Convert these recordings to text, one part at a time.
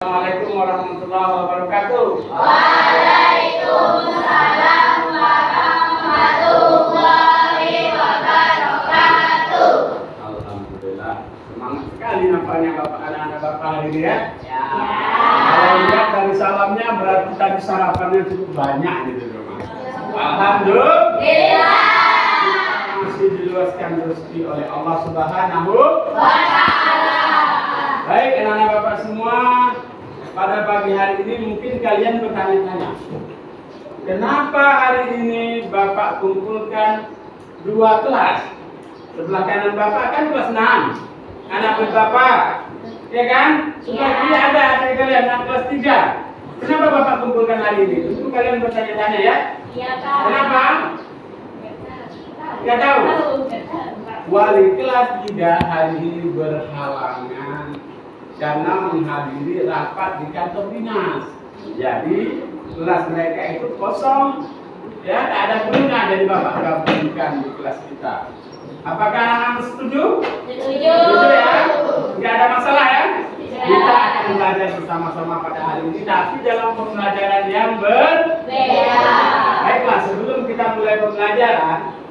Assalamualaikum warahmatullahi wabarakatuh. Waalaikumsalam warahmatullahi wabarakatuh. Alhamdulillah, semangat sekali nampaknya Bapak anak-anak Bapak hari ini ya. Kalau lihat dari salamnya berarti tadi sarapannya cukup banyak gitu teman. Alhamdulillah. Masih diluaskan rezeki oleh Allah Subhanahu wa Ta'ala. Baik anak-anak Bapak semua, pada pagi hari ini mungkin kalian bertanya-tanya, kenapa hari ini Bapak kumpulkan dua kelas? Sebelah kanan Bapak kan kelas 6, anak Bapak, ya kan? Sebelah ada adik kalian yang kelas 3. Kenapa Bapak kumpulkan hari ini? Tentu kalian bertanya-tanya ya. Iya, Pak. Kenapa? Nggak tahu. Wali kelas 3 hari ini berhalangan karena menghadiri rapat di kantor dinas. Jadi kelas mereka itu kosong, ya tak ada gunanya. Jadi Bapak gabungkan di kelas kita. Apakah anak-anak setuju? Setuju. Setuju ya? Nggak ada masalah ya? Tidak. Kita akan belajar bersama-sama pada hari ini, tapi dalam pembelajaran yang berbeda. Baiklah, sebelum kita mulai pembelajaran,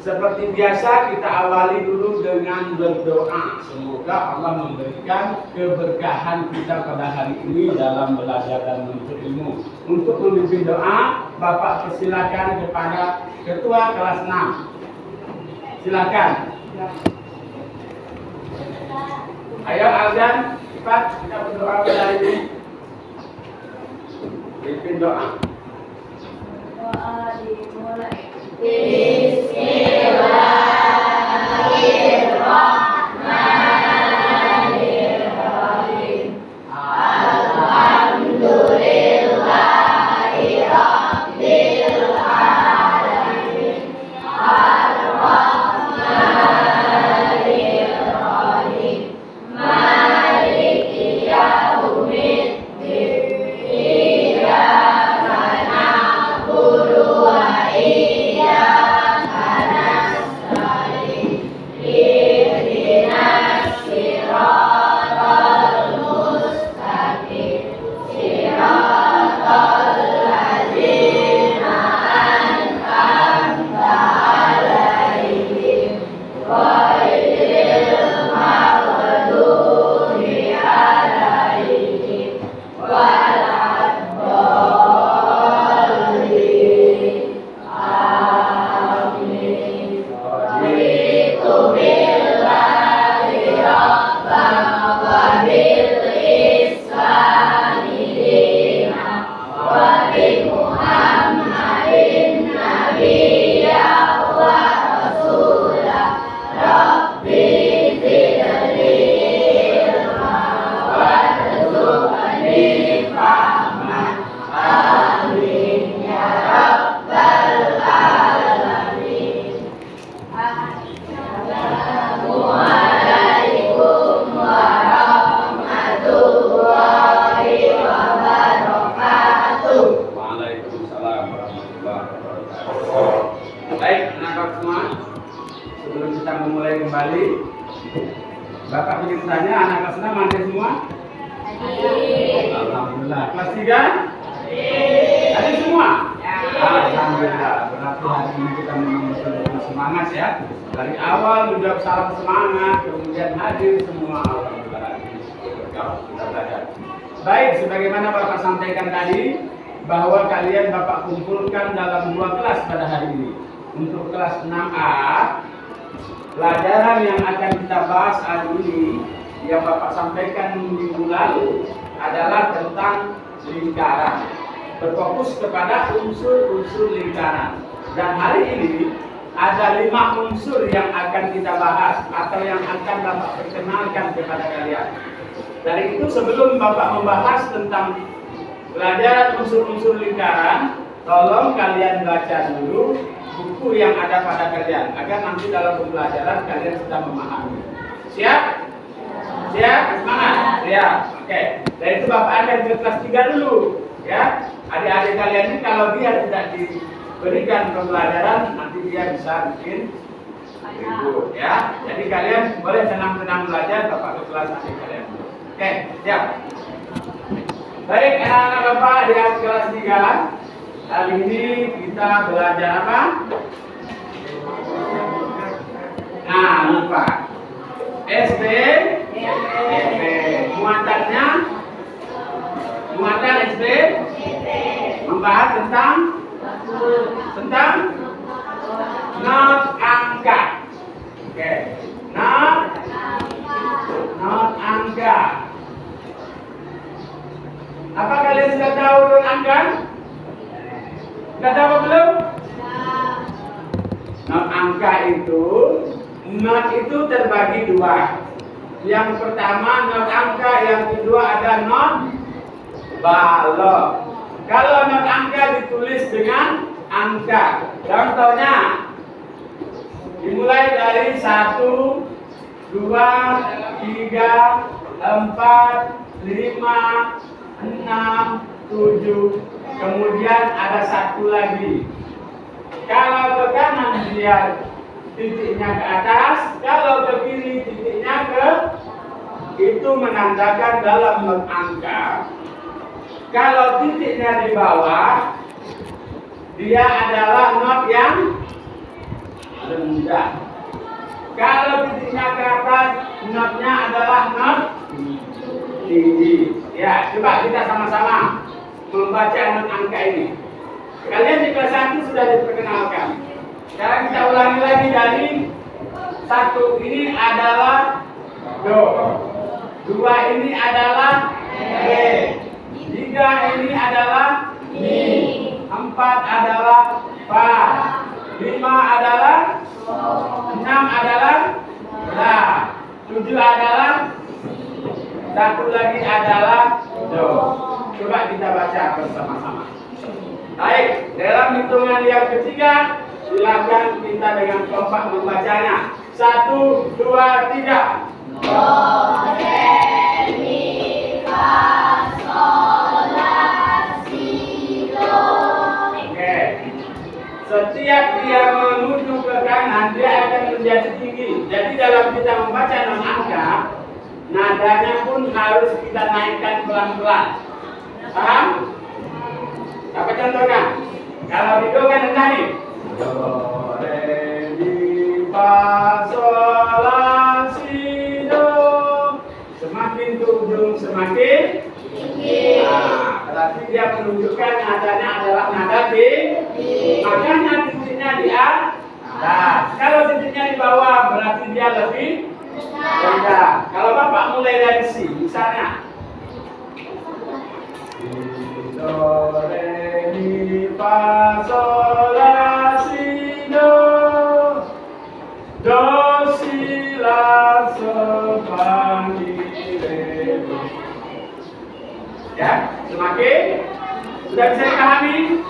seperti biasa kita awali dulu dengan berdoa. Semoga Allah memberikan keberkahan kita pada hari ini dalam belajar dan menuntut ilmu. Untuk memimpin doa, Bapak persilakan kepada Ketua kelas 6. Silakan. Ayo azan, cepat kita berdoa pada hari ini. Pimpin doa. Doa dimulai. Bismillahirrahmanirrahim. Alhamdulillahi rabbil alamin. Ar-Rahmanir Rahim. Maliki yaumiddin. Iyyaka na'budu wa iyyaka nasta'in. Ihdinas siratal mustaqim. Siratal ladzina an'amta 'alaihim ghairil maghdubi 'alaihim waladdallin. Amin. Raditu billahi rabban wa bil islami dinan wa bi Muhammadin nabiyyan wa rasulah. Rabbi zidni ilma warzuqni fahman. Amin ya rabbal alamin. Assalamualaikum warahmatullahi wabarakatuh. Waalaikumsalam warahmatullahi wabarakatuh. Baik, anak-anak semua, sebelum kita memulai kembali, Bapak ingin tanya, anak kelas 6 ada semua? Alhamdulillah. Kelas 3? Ada semua? Alhamdulillah. Berarti hari ini kita memang betul-betul semangat ya. Dari awal udah salam semangat, kemudian hadir semua. Alhamdulillah. Hari ini berkah kita belajar. Baik, sebagaimana Bapak sampaikan tadi, bahwa kalian Bapak kumpulkan dalam 2 kelas pada hari ini. Untuk kelas 6A, pelajaran yang akan kita bahas hari ini yang Bapak sampaikan minggu lalu adalah tentang lingkaran, berfokus kepada unsur-unsur lingkaran. Dan hari ini ada 5 unsur yang akan kita bahas atau yang akan Bapak perkenalkan kepada kalian. Dari itu sebelum Bapak membahas tentang pelajaran unsur-unsur lingkaran, tolong kalian baca dulu buku yang ada pada kalian agar nanti dalam pembelajaran kalian sudah memahami. Siap? Siap? Semangat? Siap. Oke. Dari itu Bapak akan ke kelas 3 dulu, ya. Adik-adik kalian ini kalau dia tidak diberikan pembelajaran, nanti dia bisa bikin ribut, ya. Jadi kalian boleh senang-senang belajar, Bapak ke kelas adik kalian. Oke, siap. Baik, anak-anak Bapak di kelas 3. Hari ini kita belajar apa? Nah, lupa. SD, SP. Muatannya? Muatan SD membahas tentang not angka. Oke. Not angka. Apa kalian sudah tahu not angka? Sudah tahu belum? Not angka itu, not itu terbagi dua. Yang pertama not angka, yang kedua ada not balok. Kalau not angka ditulis dengan angka. Contohnya dimulai dari 1, 2, 3, 4, 5, 6, 7. Kemudian ada satu lagi. Kalau ke kanan dia titiknya ke atas, kalau ke kiri titiknya ke, itu menandakan dalam not angka. Kalau titiknya di bawah, dia adalah not yang rendah. Kalau titiknya ke atas, notnya adalah not tinggi. Ya, coba kita sama-sama membaca not angka ini. Kalian di kelas 1 sudah diperkenalkan. Sekarang kita ulangi lagi dari 1 ini adalah do, 2 ini adalah re, 3 ini adalah mi, 4 adalah fa, 5 adalah, 6 adalah la, 7 adalah, 1 lagi adalah do. Coba kita baca bersama-sama. Baik, dalam hitungan yang ketiga, silakan kita dengan kompak membacanya. 1, 2, 3. Do, re, mi, fa, sol, la, si, do. Oke. Setiap dia menuju ke kanan, dia akan menjadi tinggi. Jadi dalam kita membaca non angka, nadanya pun harus kita naikkan pelan-pelan. Paham? Apa contohnya? Kalau di do kan rendah nih. Do, re, mi, fa, sol, la, si, do. Semakin ke ujung semakin Tinggi. nah, berarti dia menunjukkan nadanya adalah nada tinggi. Makanya titiknya di atas. Kalau titiknya di bawah berarti dia lebih rendah. Kalau Bapak mulai dari si, misalnya do, re, mi, fa, sol, la, si, do. Do, si, la, sol, fa, mi, re, do. Ya, semakin sudah bisa dipahami?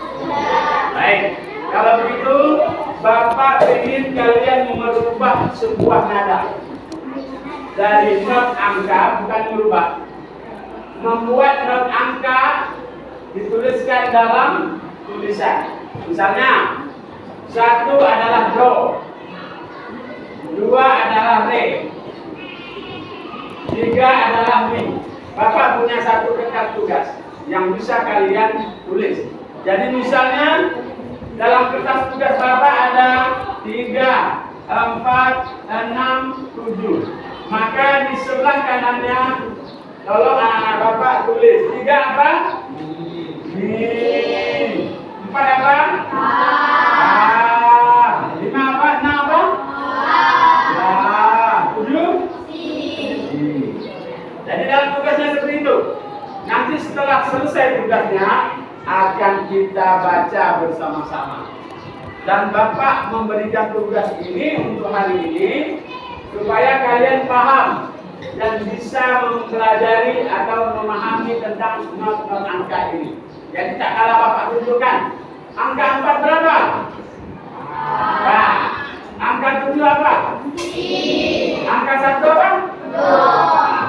Baik, kalau begitu Bapak ingin kalian merubah sebuah nada dari not angka, bukan merubah, membuat not angka dituliskan dalam tulisan. Misalnya 1 adalah do, 2 adalah re, 3 adalah mi. Bapak punya satu kertas tugas yang bisa kalian tulis. Jadi misalnya dalam kertas tugas Bapak ada 3, 4, 6, 7. Maka di sebelah kanannya tolong anak-anak Bapak tulis 3 apa? Mi. 4 apa? A. 5 apa? 6 apa? A. 7? Jadi dalam tugasnya seperti itu. Nanti setelah selesai tugasnya akan kita baca bersama-sama. Dan Bapak memberikan tugas ini untuk hari ini supaya kalian paham dan bisa mempelajari atau memahami tentang not-not angka ini. Jadi tak kalah Bapak tunjukkan. Angka 4 berapa? Nah, angka 7 apa? Angka 1 apa?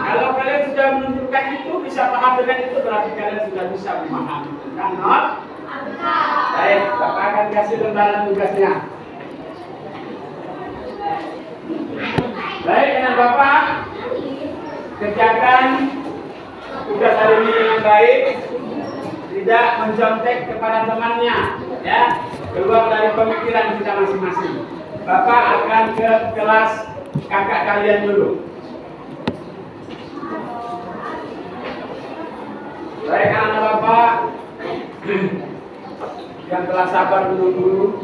Kalau kalian sudah menunjukkan itu, bisa paham dengan itu, berarti kalian sudah bisa memahami tentang not angka. Baik, Bapak akan kasih lembaran tugasnya. Baik, dengan Bapak kerjakan tugas tugas hari ini dengan baik, tidak mencontek kepada temannya, ya, keluar dari pemikiran kita masing-masing. Bapak akan ke kelas kakak kalian dulu. Baik anak bapak yang telah sabar menunggu.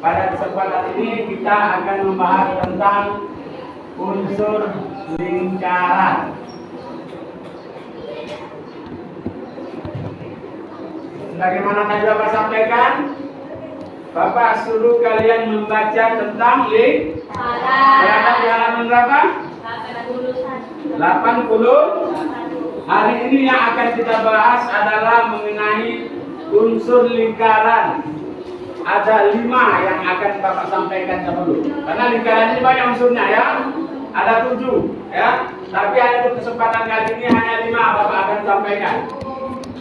Pada kesempatan ini kita akan membahas tentang unsur lingkaran. Sebagaimana tadi Bapak sampaikan, Bapak suruh kalian membaca tentang lingkaran di halaman berapa? 80. Hari ini yang akan kita bahas adalah mengenai unsur lingkaran. Ada 5 yang akan Bapak sampaikan dahulu. Karena lingkaran ini banyak unsurnya, ya. Ada 7, ya. Tapi untuk kesempatan kali ini hanya 5 Bapak akan sampaikan.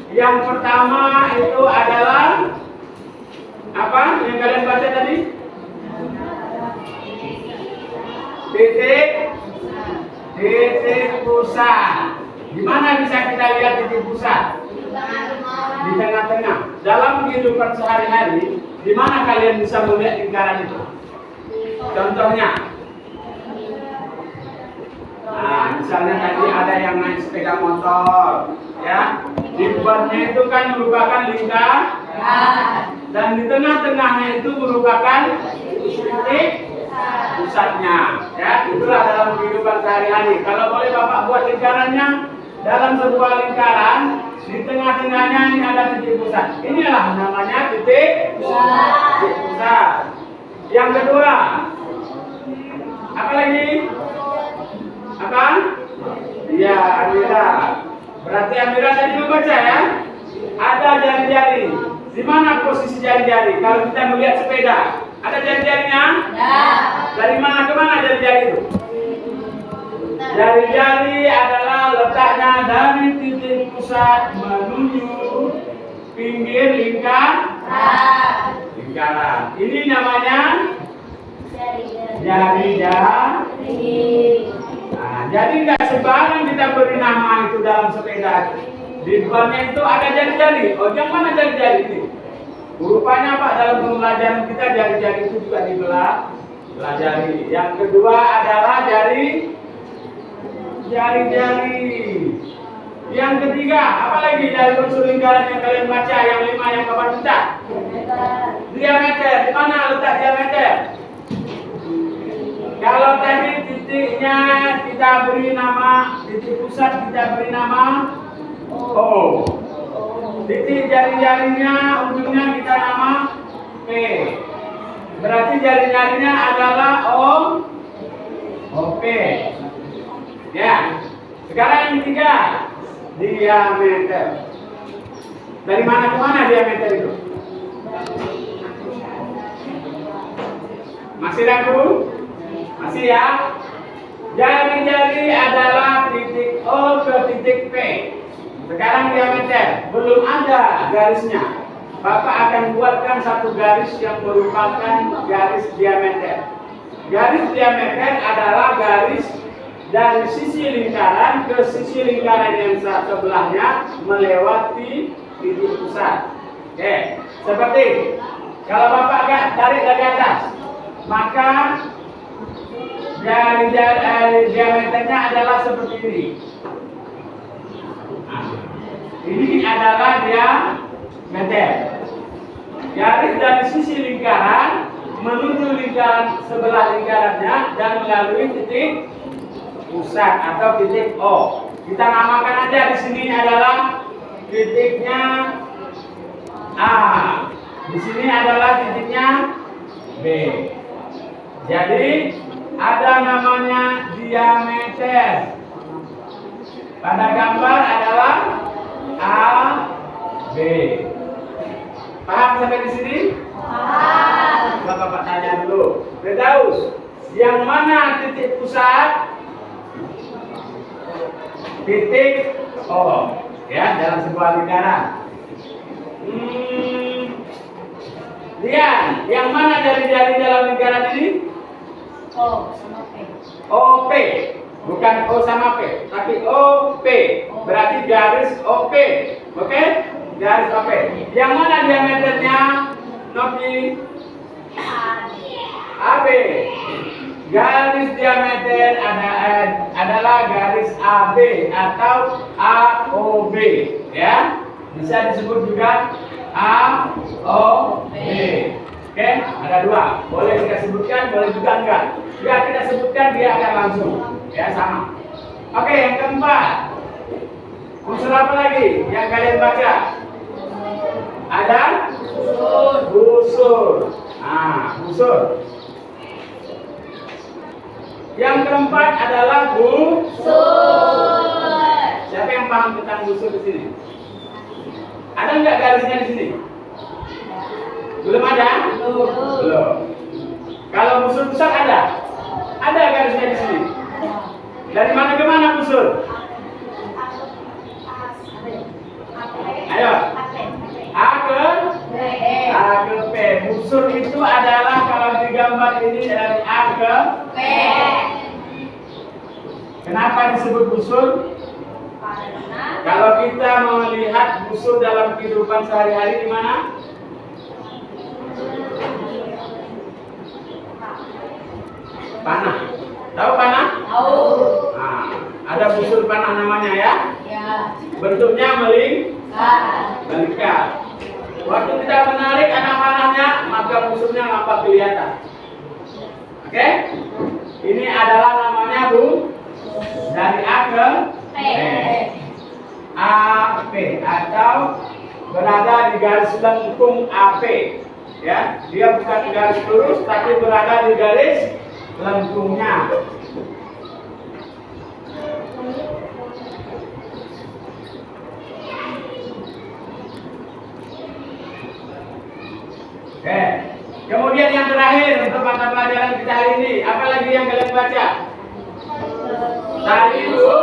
Yang pertama itu adalah apa? Yang kalian baca tadi? Titik pusat. Di mana bisa kita lihat titik pusat? Di tengah-tengah. Dalam kehidupan sehari-hari, di mana kalian bisa melihat lingkaran itu? Contohnya, nah, misalnya tadi ada yang naik sepeda motor, ya. Di depannya itu kan merupakan lingkaran, dan di tengah-tengahnya itu merupakan titik pusatnya, ya. Itulah dalam kehidupan sehari-hari. Kalau boleh Bapak buat lingkarannya dalam sebuah lingkaran, di tengah-tengahnya ini ada titik pusat. Inilah namanya titik pusat. Yang kedua, apa lagi? Apa? Iya, Amira. Berarti Amira tadi membaca, ya. Ada jari-jari. Di mana posisi jari-jari? Kalau kita melihat sepeda, ada jari-jarinya? Ya. Dari mana ke mana jari-jari itu? Jari-jari adalah letaknya dari titik pusat menuju pinggir lingkaran. Ini namanya jari-jari. Nah, jadi nggak sembarang kita beri nama itu dalam sepeda. Di depannya itu ada jari-jari. Oh, yang mana jari-jari itu? Rupanya Pak, dalam pembelajaran kita jari-jari itu juga dipelajari. Yang kedua adalah jari-jari. Yang ketiga, apa lagi dari unsur lingkaran yang kalian baca? Yang 5 yang Bapak catat. Diameter. Di mana letak diameter? Kalau tadi titiknya kita beri nama, titik pusat kita beri nama O. Titik jari-jarinya ujungnya kita nama P. Berarti jari-jarinya adalah OP. Ya. Sekarang yang ketiga, diameter. Dari mana ke mana diameter itu? Masih ragu? Masih, ya? Jari-jari adalah titik O ke titik P. Sekarang diameter, belum ada garisnya. Bapak akan buatkan satu garis yang merupakan garis diameter. Garis diameter adalah garis dari sisi lingkaran ke sisi lingkaran yang sebelahnya melewati titik pusat. Oke, seperti kalau Bapak agak tarik dari atas, maka diameternya adalah seperti ini. Nah, ini adalah diameter. Garis dari sisi lingkaran menuju lingkaran sebelah lingkarannya dan melalui titik pusat atau titik O. Kita namakan aja di sini adalah titiknya A. Di sini adalah titiknya B. Jadi ada namanya diameter. Pada gambar adalah A, B. Paham sampai di sini? Paham. Bapak tanya dulu. Firdaus, yang mana titik pusat? Titik O, ya, dalam sebuah lingkaran. Lihat, yang mana jari-jari dalam lingkaran ini? O sama P. OP. Bukan O sama P, tapi OP. Berarti garis OP. Oke? Garis OP. Yang mana diameternya? Nopi? AB. Garis diameter adalah garis AB atau AOB, ya. Bisa disebut juga AOB. Oke, ada dua. Boleh kita sebutkan, boleh juga enggak. Jika kita sebutkan dia akan langsung, ya sama. Oke, yang keempat. Unsur apa lagi yang kalian baca? Ada busur. Nah, busur. Yang keempat adalah busur. Siapa yang paham tentang busur di sini? Ada nggak garisnya di sini? Belum ada? Belum. Kalau busur besar ada? Ada garisnya di sini. Dari mana ke mana busur? Ayo. A ke P. Busur itu adalah kalau digambar ini dari A ke P. Kenapa disebut busur? Kalau kita melihat busur dalam kehidupan sehari-hari di mana? Panah. Tahu panah? Tahu. Nah, ada busur panah namanya ya? Ya. Bentuknya melingkar. Waktu kita menarik anak panahnya, maka busurnya nampak kelihatan. Oke? Ini adalah namanya dari A ke P. AP atau berada di garis lengkung AP. Ya, dia bukan di garis lurus, tapi berada di garis lengkungnya. Oke. Kemudian yang terakhir untuk mata pelajaran kita hari ini, apa lagi yang kalian baca? Tali busur.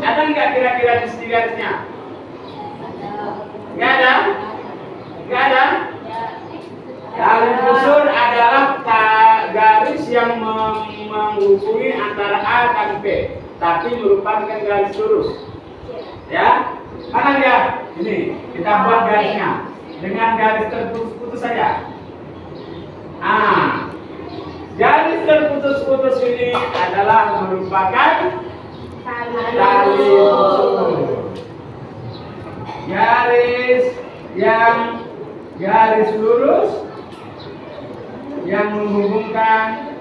Ada nggak kira-kira di sini garisnya? Nggak ada? Nggak ada? Tali busur adalah garis yang menghubungi antara A dan B, tapi merupakan garis lurus. Ya, mana dia? Ini kita buat garisnya dengan garis terputus-putus saja. Garis terputus-putus ini adalah merupakan tali busur. Garis lurus yang menghubungkan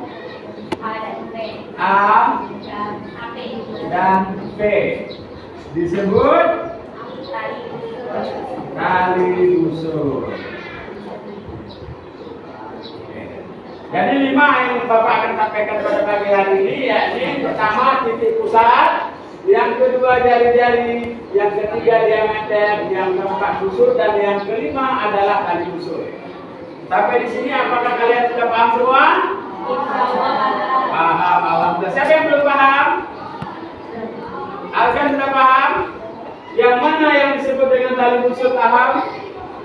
A dan P disebut tali busur. Jadi 5 yang Bapak akan sampaikan pada pagi hari ini, yakni pertama titik pusat, yang kedua jari-jari, yang ketiga diameter, yang keempat busur, dan yang kelima adalah tali busur. Sampai di sini apakah kalian sudah paham semua? Paham, alhamdulillah. Siapa yang belum paham? Alkan sudah paham? Yang mana yang disebut dengan tali busur paham?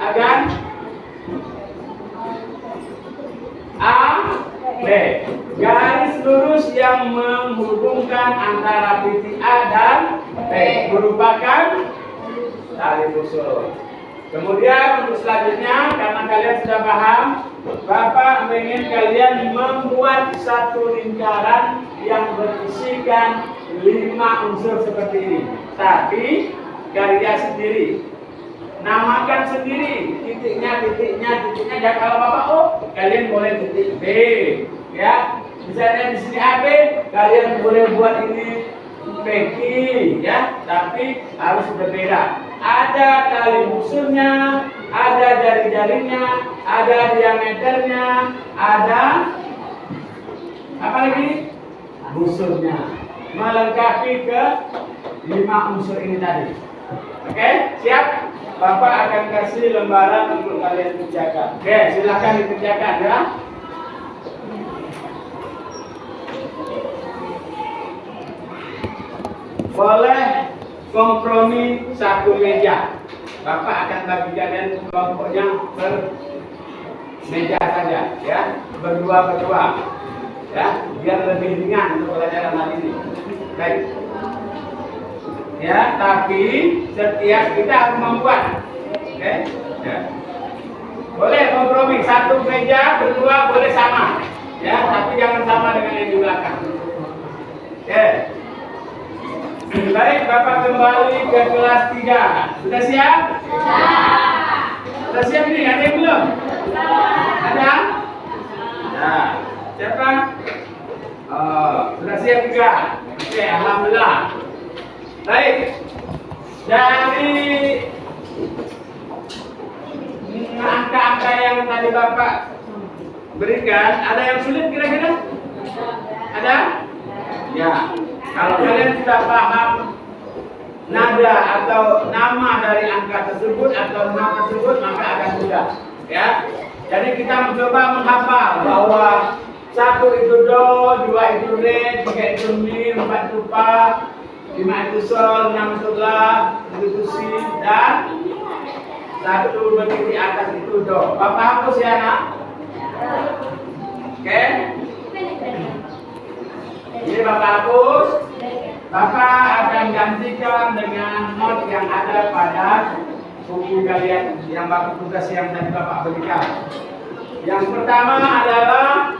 Agan? A, B. Garis lurus yang menghubungkan antara titik A dan B merupakan tali busur. Kemudian untuk selanjutnya, karena kalian sudah paham, Bapak ingin kalian membuat satu lingkaran yang berisikan 5 unsur seperti ini. Tapi karya sendiri. Namakan sendiri titiknya. Dan kalau Bapak kalian boleh titik B, ya. Misalnya di sini AB, kalian boleh buat ini PQ, ya. Tapi harus berbeda. Ada tali busurnya, ada jari-jarinya, ada diameternya, ada apa lagi? Busurnya. Melengkapi ke 5 unsur ini tadi. Oke, siap? Bapak akan kasih lembaran untuk kalian kerjakan. Oke, silakan dikerjakan ya. Boleh kompromi satu meja. Bapak akan bagi kalian kelompoknya per meja saja, ya, berdua. Ya, biar lebih ringan untuk pelajaran hari ini. Baik. Ya, tapi setiap kita harus membuat. Oke? Ya. Boleh kompromi, satu meja berdua boleh sama. Ya, tapi jangan sama dengan yang di belakang. Oke. Baik, Bapak kembali ke kelas 3. Sudah siap? Sudah siap nih? Ada yang belum? Ada? Ya. Siapa? Oh, sudah siap juga. Oke, alhamdulillah. Baik. Dari angka-angka yang tadi Bapak berikan, ada yang sulit kira-kira? Ada? Ya. Kalau kalian sudah paham nada atau nama dari angka tersebut atau nama tersebut, maka akan mudah. Ya. Jadi kita mencoba menghafal bahwa 1 itu do, 2 itu re, 3 itu mi, 4 itu fa, 5 itu sol, 6 itu la, 7 itu si, dan 1 berdiri atas itu do. Bapak hapus ya nak? Oke? Ini Bapak hapus. Bapak akan gantikan dengan not yang ada pada buku kalian yang Bapak tugas yang tadi Bapak berikan. Yang pertama adalah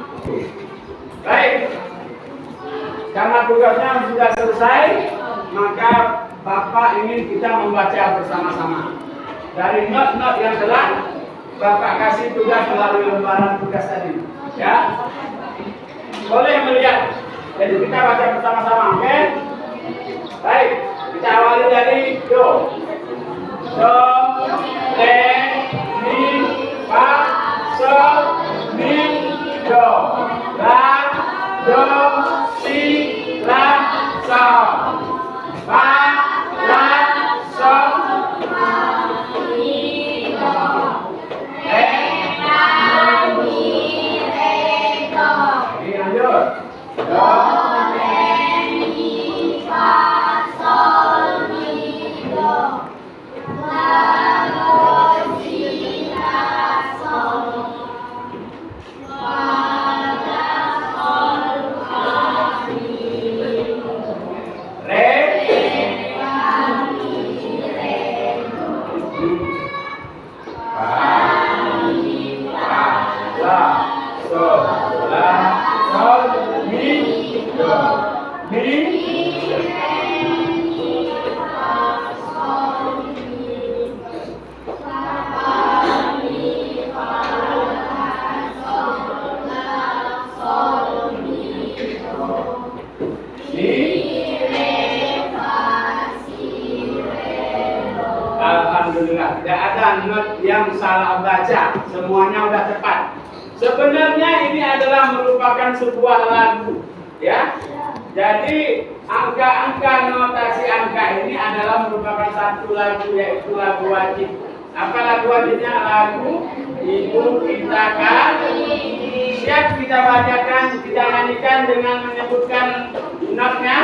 baik. Karena tugasnya sudah selesai, maka Bapak ingin kita membaca bersama-sama. Dari not-not yang telah Bapak kasih tugas melalui lembaran tugas tadi. Ya. Boleh melihat. Jadi kita baca bersama-sama, oke? Baik, kita awali dari do. Do, re, mi, fa, sol, mi, do. La, do, si, la, sol. Fa, la, sol, mi, do. Re, la, mi, re, do. Ini lanjut. Do, re, mi, fa, sol, mi, do. La, do, si, la, sol. Fa, la, sol, fa, mi, do. Re, fa, mi, re, do. Fa, mi, fa, la, sol, la, sol, mi, do. Mi, alhamdulillah, tidak ada not yang salah baca, semuanya sudah tepat. Sebenarnya ini adalah merupakan sebuah lagu, ya. Jadi angka-angka notasi angka ini adalah merupakan satu lagu, yaitu lagu wajib. Apa lagu wajibnya? Lagu Ibu Kita Kan. Siap kita bacakan, kita nyanyikan dengan menyebutkan notnya.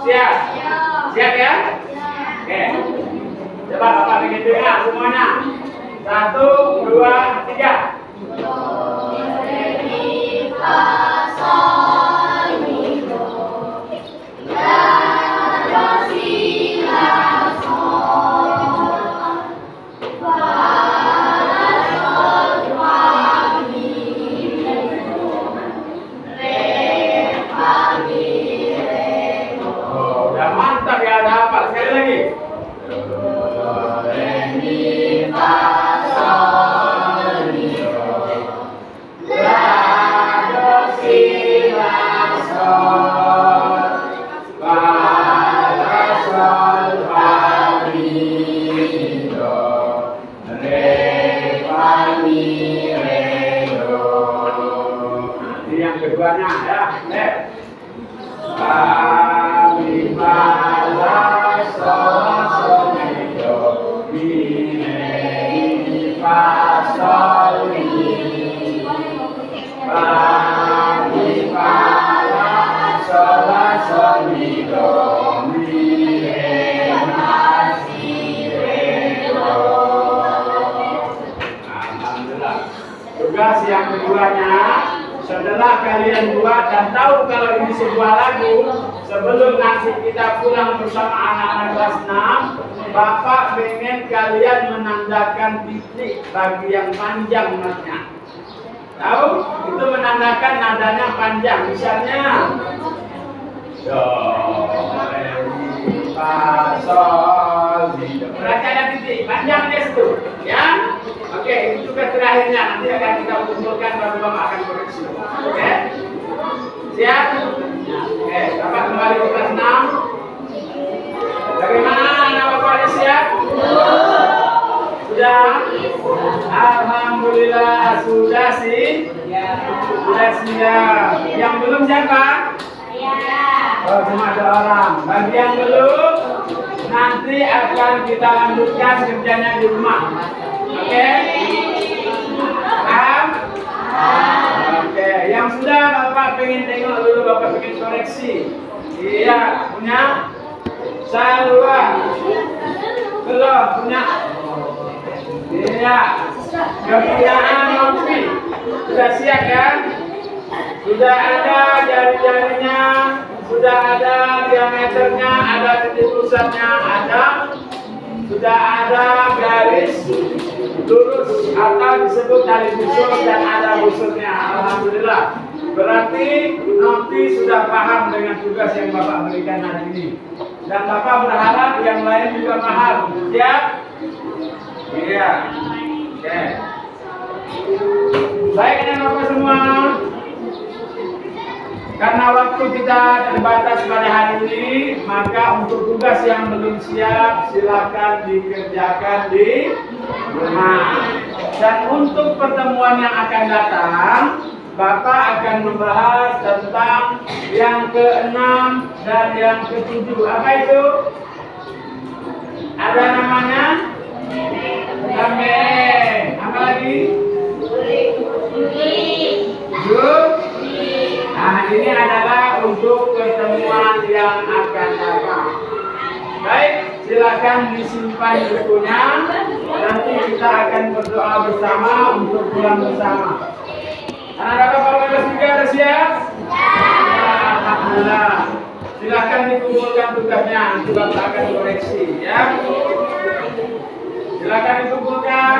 Siap? Siap ya? Oke. Coba Bapak bikin dengar semuanya. 1, 2, 3. Do, re, mi, fa, sol, mi, do. La, do, si, la, sol. Fa, la, sol, fa, mi, do. Re, fa, mi, re, do. Oh, udah mantap ya, udah hafal. Sekali lagi. Do, re, mi, fa, sol, mi, do. La, do, si, la, sol. Fa, la, sol, fa, mi, do. Re, fa, mi, re, do. Ini yang keduanya ya. Fa, mi, fa, la, sol, sol, mi, do. Mi, re, mi, fa, sol, mi. Fa, mi, fa, la, sol, la, sol, mi, do. Mi, re, fa, si, re, do. Alhamdulillah. Tugas yang keduanya, saudara setelah kalian buat dan tahu kalau ini sebuah lagu, sebelum nanti kita pulang bersama anak-anak kelas 6, Bapak pengen kalian menandakan titik bagi yang panjang notnya. Tahu? Itu menandakan nadanya panjang. Misalnya do, re, mi, fa, sol, mi, do. Berarti ada titik panjang di situ, ya? Oke, itu juga terakhirnya. Nanti akan kita kumpulkan baru Bapak akan koreksi. Oke? Siap? Oke, Bapak kembali ke kelas 6. Bagaimana anak Bapak ada siap? Sudah? Alhamdulillah sudah sih. Sudah siap. Yang belum siapa? Oh, cuma ada orang. Bagi yang belum, nanti akan kita lanjutkan kerjanya di rumah. Oke? Paham? Oke. Yang sudah Bapak pengen tengok dulu, Bapak pengen koreksi. Iya, punya? Salwa. Belum punya? Iya. Kepunyaan Novi. Sudah siap ya? Sudah ada jari-jarinya, sudah ada diameternya, ada titik pusatnya, ada. Sudah ada garis lurus atau disebut tali busur dan ada busurnya. Alhamdulillah. Berarti Novi sudah paham dengan tugas yang Bapak berikan hari ini. Dan Bapak berharap yang lain juga paham. Siap? Iya. Oke. Baik dengan Bapak semua. Karena waktu kita terbatas pada hari ini, maka untuk tugas yang belum siap, silakan dikerjakan di rumah. Dan untuk pertemuan yang akan datang, Bapak akan membahas tentang yang ke-6 dan yang ke-7. Apa itu? Ada namanya? Tameng. Apa lagi? Jud. Nah, ini adalah untuk pertemuan yang akan datang. Baik, silakan disimpan bukunya. Nanti kita akan berdoa bersama untuk pulang bersama. Anak-anak Bapak kelas 3 ada siap? Alhamdulillah. Silakan dikumpulkan tugasnya, nanti Bapak akan koreksi ya. Silakan dikumpulkan.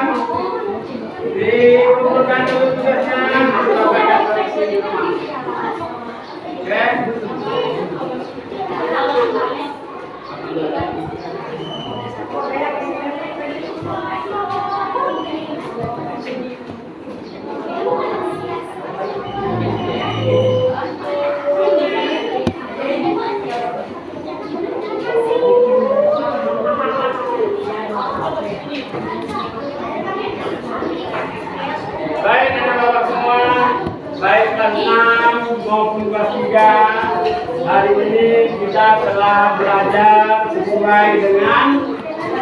Dikumpulkan dulu tugasnya, nanti Bapak akan koreksi di rumah. Oke. Baik anak-anak semua, baik kelas 6 maupun kelas 3, hari ini kita telah belajar sesuai dengan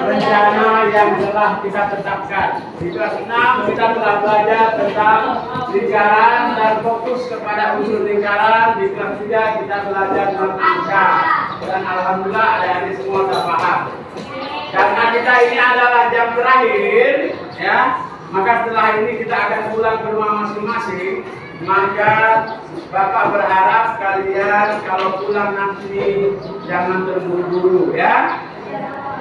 rencana yang telah kita tetapkan. Di kelas 6 kita telah belajar tentang lingkaran dan fokus kepada unsur lingkaran. Di kelas 3 kita belajar tentang angka. Dan alhamdulillah adik-adik semua sudah paham. Karena kita ini adalah jam terakhir, ya. Maka setelah ini kita akan pulang ke rumah masing-masing. Maka Bapak berharap kalian kalau pulang nanti jangan terburu-buru ya.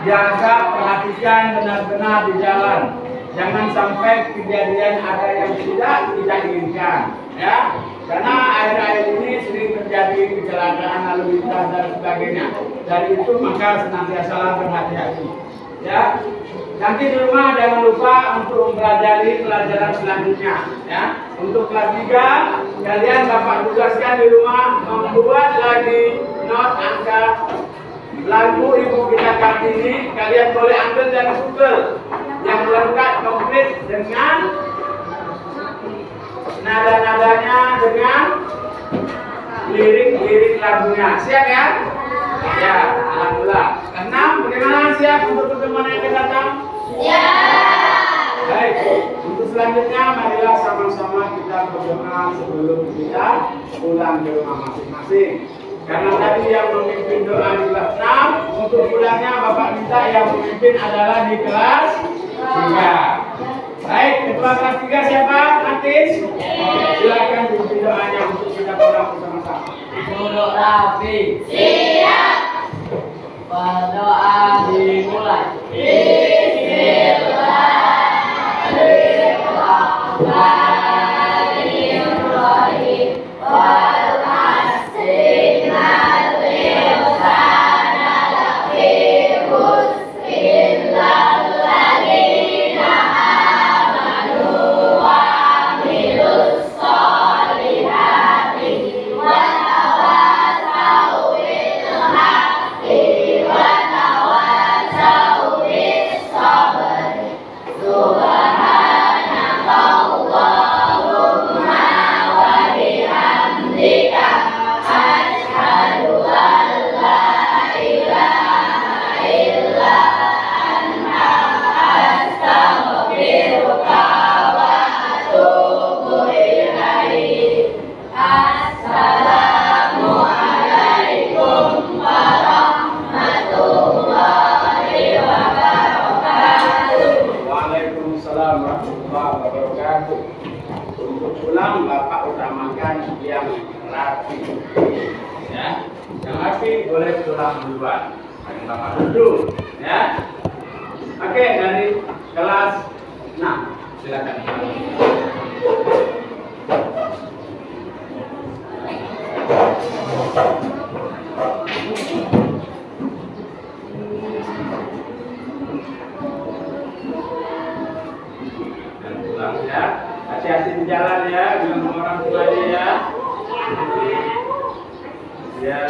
Jaga, perhatikan benar-benar di jalan. Jangan sampai kejadian ada yang tidak inginkan ya. Karena akhir-akhir ini sering terjadi kecelakaan lalu lintas dan sebagainya. Dari itu maka senantiasa berhati-hati ya. Nanti di rumah jangan lupa untuk mempelajari pelajaran selanjutnya ya. Untuk kelas 3 kalian Bapak tugaskan di rumah membuat lagi not angka lagu Ibu Kita Kartini. Kalian boleh ambil dari Google yang lengkap komplit dengan nada-nadanya, dengan lirik-lirik lagunya. Siap ya? Ya, alhamdulillah. 6, bagaimana siap untuk pertemuan yang akan datang? Ya. Baik, untuk selanjutnya marilah sama-sama kita berdoa sebelum kita pulang ke rumah masing-masing. Karena tadi yang memimpin doa di kelas 6, untuk pulangnya Bapak minta yang memimpin adalah di kelas 3. Baik, ketua kelas 3 siapa? Martin? Silakan dipimpin doanya untuk kita pulang bersama-sama. Duduk rapi. Siap. Berdoa dimulai. Bismillahirrahmanirrahim. Wal asri innal insana lafi khusr illal ladzina amanu wa amilus solihati wa tawassaw bil haqqi wa tawassaw bis sabri. Subhanakallahumma wa bihamdika asyhadu an la ilaha illa anta astaghfiruka wa atubu ilaik. Assalamualaikum warahmatullahi wabarakatuh. Waalaikumsalam warahmatullahi wabarakatuh. Untuk pulang Bapak utamakan yang rapi. Ya, yang rapi boleh pulang duluan. Yang Bapak duduk, ya. Oke, dari kelas 6 silakan. Dan pulang ya. Hati-hati di jalan ya, dengan orang tuanya ya. Ya.